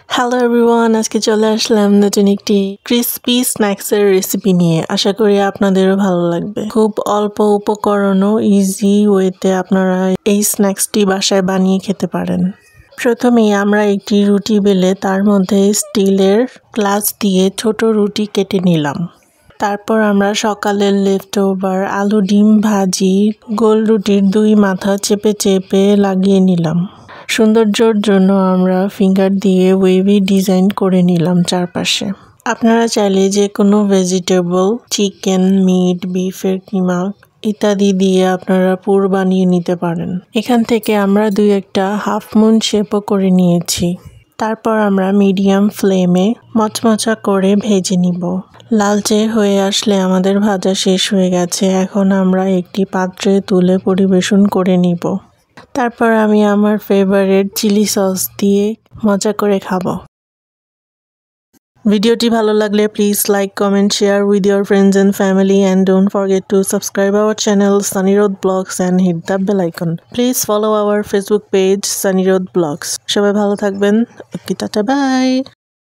Hello everyone, আজকে চলে আসলাম নতুন একটি ক্রিসপি স্ন্যাক্সের রেসিপি নিয়ে। আশা করি আপনাদেরও ভালো লাগবে। খুব অল্প উপকরণ ও ইজি ওয়েতে আপনারা এই স্ন্যাক্সটি বাসায় বানিয়ে খেতে পারেন। প্রথমেই আমরা একটি রুটি বেলে তার মধ্যে স্টিলের গ্লাস দিয়ে ছোট রুটি কেটে নিলাম। তারপর আমরা সকালের লেফট ওভার আলু ডিম ভাজি গোল রুটির দুই মাথা চেপে চেপে লাগিয়ে নিলাম। সৌন্দর্যের জন্য আমরা ফিঙ্গার দিয়ে ওয়েভি ডিজাইন করে নিলাম চারপাশে। আপনারা চাইলে যে কোনো ভেজিটেবল, চিকেন, মিট, বিফের কিমা ইত্যাদি দিয়ে আপনারা পুর বানিয়ে নিতে পারেন। এখান থেকে আমরা দুই একটা হাফ মুন শেপও করে নিয়েছি। তারপর আমরা মিডিয়াম ফ্লেমে মচমচা করে ভেজে নিব। লালচে হয়ে আসলে আমাদের ভাজা শেষ হয়ে গেছে। এখন আমরা একটি পাত্রে তুলে পরিবেশন করে নিব। তারপর আমি আমার ফেভারিট চিলি সস দিয়ে মজা করে খাবো। ভিডিওটি ভালো লাগলে please like, comment, share with your friends and family and don't forget to subscribe our channel Sunnyroad Vlogs and hit the bell icon. Please follow our Facebook page Sunnyroad Vlogs. সবাই ভালো থাকবেন। ওকে, টাটা, বাই।